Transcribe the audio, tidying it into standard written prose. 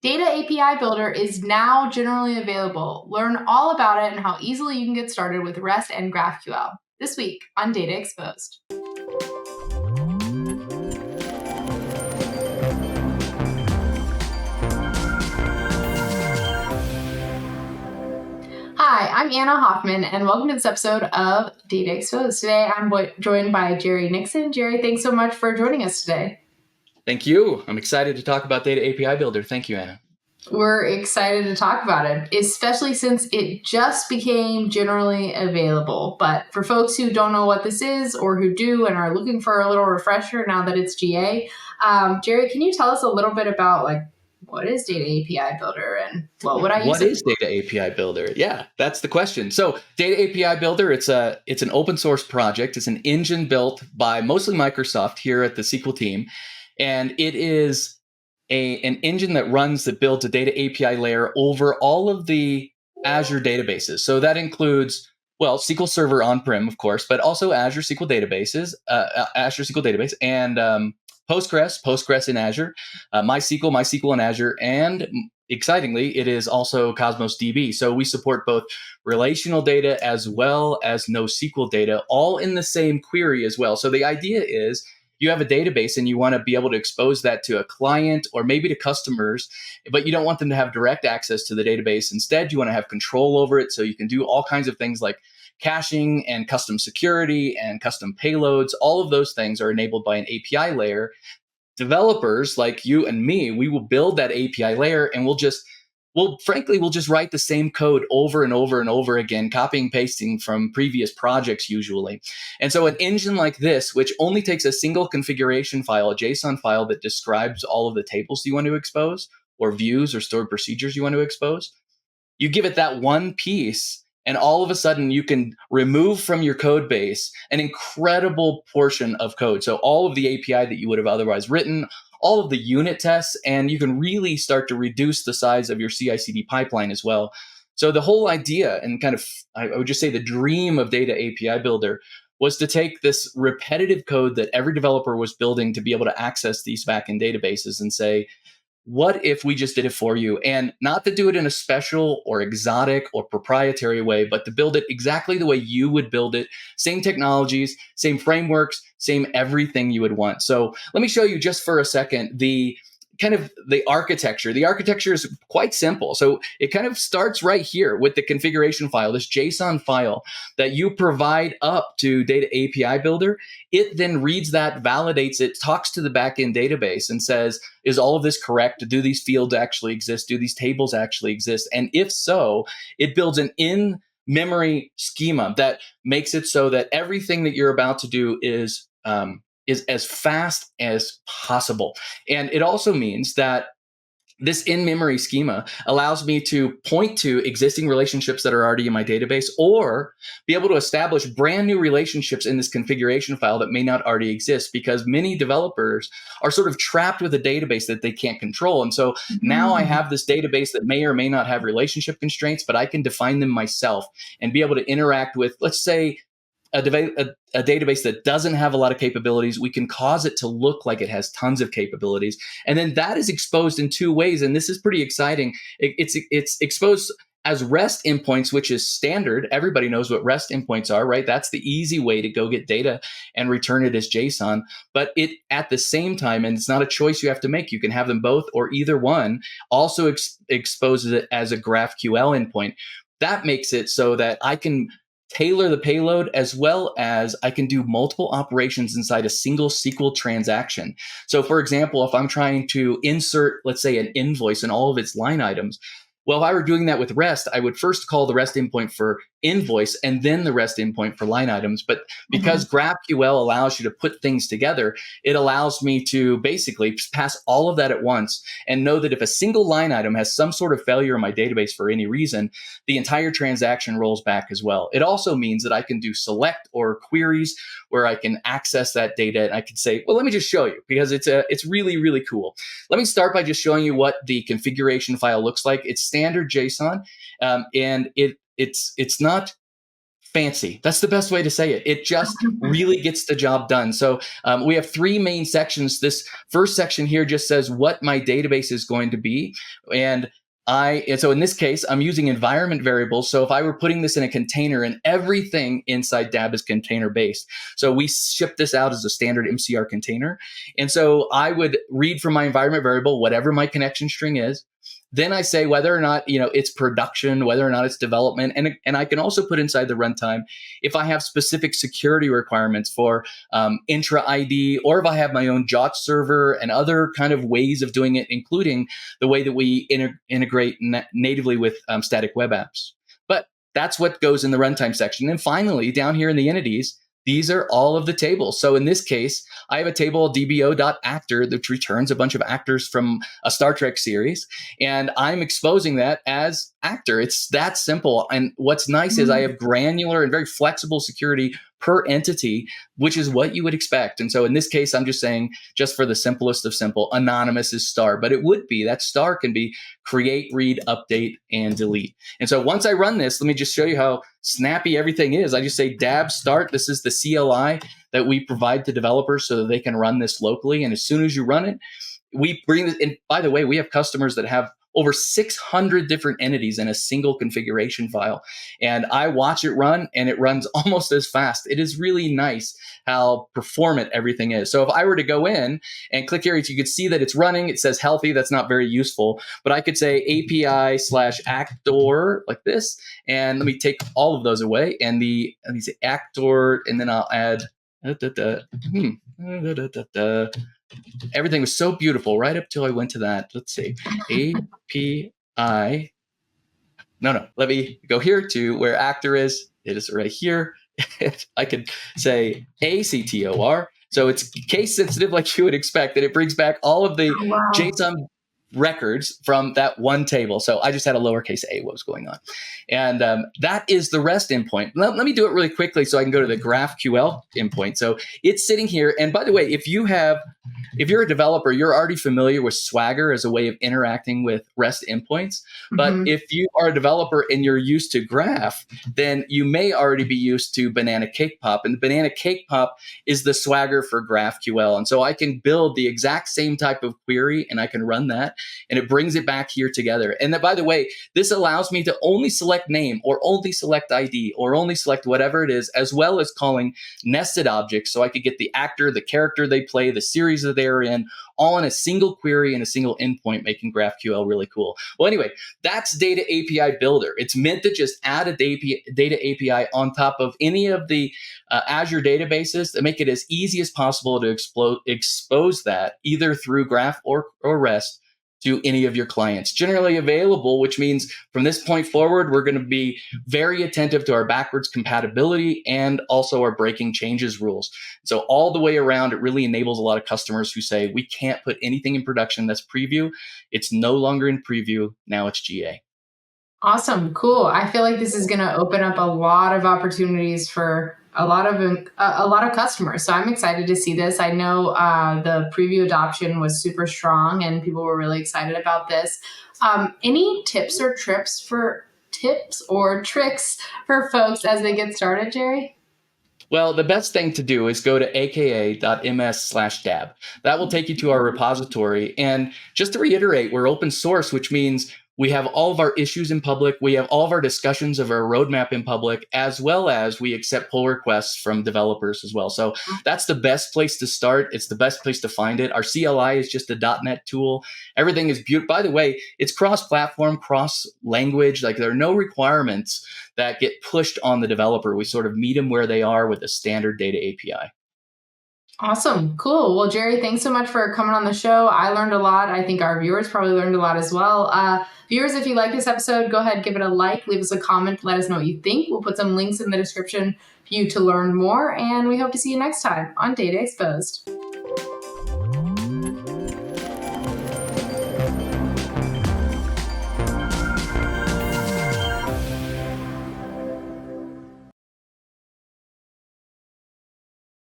Data API Builder is now generally available. Learn all about it and how easily you can get started with REST and GraphQL this week on Data Exposed. Hi, I'm Anna Hoffman, and welcome to this episode of Data Exposed. Today, I'm joined by Jerry Nixon. Jerry, thanks so much for joining us today. Thank you. I'm excited to talk about Data API Builder. Thank you, Anna. We're excited to talk about it, especially since it just became generally available. But for folks who don't know what this is or who do and are looking for a little refresher now that it's GA, Jerry, can you tell us a little bit about what is Data API Builder and what would I use What it is Data API Builder? Yeah, that's the question. So Data API Builder, it's an open source project. It's an engine built by mostly Microsoft here at the SQL team. And it is an engine that builds a data API layer over all of the Azure databases. So that includes, well, SQL Server on-prem, of course, but also Azure SQL databases, Azure SQL Database, and Postgres in Azure, MySQL in Azure, and excitingly, it is also Cosmos DB. So we support both relational data as well as NoSQL data, all in the same query as well. So the idea is you have a database and you want to be able to expose that to a client or maybe to customers, but you don't want them to have direct access to the database. Instead, you want to have control over it. So you can do all kinds of things like caching and custom security and custom payloads. All of those things are enabled by an API layer. Developers like you and me, we will build that API layer and we'll just write the same code over and over and over again, copying and pasting from previous projects usually. And so an engine like this, which only takes a single configuration file, a JSON file that describes all of the tables you want to expose or views or stored procedures you want to expose, you give it that one piece, and all of a sudden you can remove from your code base an incredible portion of code. So all of the API that you would have otherwise written, all of the unit tests, and you can really start to reduce the size of your CI/CD pipeline as well. So the whole idea and I would just say the dream of Data API Builder was to take this repetitive code that every developer was building to be able to access these backend databases and say, what if we just did it for you? And not to do it in a special or exotic or proprietary way, but to build it exactly the way you would build it. Same technologies, same frameworks, same everything you would want. So let me show you just for a second the architecture. The architecture is quite simple. So it kind of starts right here with the configuration file, this JSON file that you provide up to Data API Builder. It then reads that, validates it, talks to the backend database and says, is all of this correct? Do these fields actually exist? Do these tables actually exist? And if so, it builds an in-memory schema that makes it so that everything that you're about to do is as fast as possible. And it also means that this in-memory schema allows me to point to existing relationships that are already in my database or be able to establish brand new relationships in this configuration file that may not already exist, because many developers are sort of trapped with a database that they can't control. And so now I have this database that may or may not have relationship constraints, but I can define them myself and be able to interact with, let's say, a database that doesn't have a lot of capabilities. We can cause it to look like it has tons of capabilities. And then that is exposed in two ways. And this is pretty exciting. It's exposed as REST endpoints, which is standard. Everybody knows what REST endpoints are, right? That's the easy way to go get data and return it as JSON. But it, at the same time, and it's not a choice you have to make, you can have them both or either one, also exposes it as a GraphQL endpoint. That makes it so that I can tailor the payload as well as I can do multiple operations inside a single SQL transaction. So for example, if I'm trying to insert, let's say, an invoice and all of its line items, well, if I were doing that with REST, I would first call the REST endpoint for invoice and then the REST endpoint for line items. But because GraphQL allows you to put things together, it allows me to basically pass all of that at once and know that if a single line item has some sort of failure in my database for any reason, the entire transaction rolls back as well. It also means that I can do select or queries where I can access that data and I can say, well, let me just show you, because it's really, really cool. Let me start by just showing you what the configuration file looks like. It's standard JSON, and it's not fancy. That's the best way to say it. It just really gets the job done. So we have three main sections. This first section here just says what my database is going to be. And so in this case, I'm using environment variables. So if I were putting this in a container, and everything inside DAB is container based. So we ship this out as a standard MCR container. And so I would read from my environment variable, whatever my connection string is. Then I say whether or not, it's production, whether or not it's development. And I can also put inside the runtime if I have specific security requirements for intra ID, or if I have my own JOT server and other kind of ways of doing it, including the way that we integrate natively with static web apps. But that's what goes in the runtime section. And finally, down here in the entities, these are all of the tables. So in this case, I have a table dbo.actor that returns a bunch of actors from a Star Trek series, and I'm exposing that as actor. It's that simple. And what's nice is I have granular and very flexible security per entity, which is what you would expect. And so in this case, I'm just saying, just for the simplest of simple, anonymous is star, but it would be, that star can be create, read, update, and delete. And so once I run this, let me just show you how snappy everything is. I just say dab start. This is the CLI that we provide to developers so that they can run this locally. And as soon as you run it, we bring this. And by the way, we have customers that have over 600 different entities in a single configuration file. And I watch it run, and it runs almost as fast. It is really nice how performant everything is. So if I were to go in and click here, you could see that it's running. It says healthy. That's not very useful. But I could say API/actor like this. And let me take all of those away. And let me say actor, and then I'll add everything was so beautiful right up till I went to that. Let's see. API. No. Let me go here to where actor is. It is right here. I could say ACTOR. So it's case sensitive like you would expect. And it brings back all of the JSON records from that one table. So I just had a lowercase a, what was going on. And that is the REST endpoint. Let me do it really quickly so I can go to the GraphQL endpoint. So it's sitting here. And by the way, if you're a developer, you're already familiar with Swagger as a way of interacting with REST endpoints. But if you are a developer and you're used to Graph, then you may already be used to Banana Cake Pop. And the Banana Cake Pop is the Swagger for GraphQL. And so I can build the exact same type of query, and I can run that, and it brings it back here together. And then, by the way, this allows me to only select name, or only select ID, or only select whatever it is, as well as calling nested objects. So I could get the actor, the character they play, the series that they're in, all in a single query and a single endpoint, making GraphQL really cool. Well, anyway, that's Data API Builder. It's meant to just add a data API on top of any of the Azure databases to make it as easy as possible to expose that either through Graph or REST to any of your clients. Generally available, which means from this point forward, we're going to be very attentive to our backwards compatibility and also our breaking changes rules. So all the way around, it really enables a lot of customers who say, we can't put anything in production that's preview. It's no longer in preview. Now it's GA. Awesome. Cool. I feel like this is going to open up a lot of opportunities for a lot of customers. So I'm excited to see this. I know the preview adoption was super strong and people were really excited about this. Any tips or tricks for folks as they get started, Jerry? Well, the best thing to do is go to aka.ms/dab. That will take you to our repository. And just to reiterate, we're open source, which means we have all of our issues in public. We have all of our discussions of our roadmap in public, as well as we accept pull requests from developers as well. So that's the best place to start. It's the best place to find it. Our CLI is just a .NET tool. Everything is beautiful. By the way, it's cross-platform, cross-language. Like there are no requirements that get pushed on the developer. We sort of meet them where they are with a standard data API. Awesome. Cool. Well, Jerry, thanks so much for coming on the show. I learned a lot. I think our viewers probably learned a lot as well. Viewers, if you like this episode, go ahead, give it a like, leave us a comment, let us know what you think. We'll put some links in the description for you to learn more, and we hope to see you next time on Data Exposed.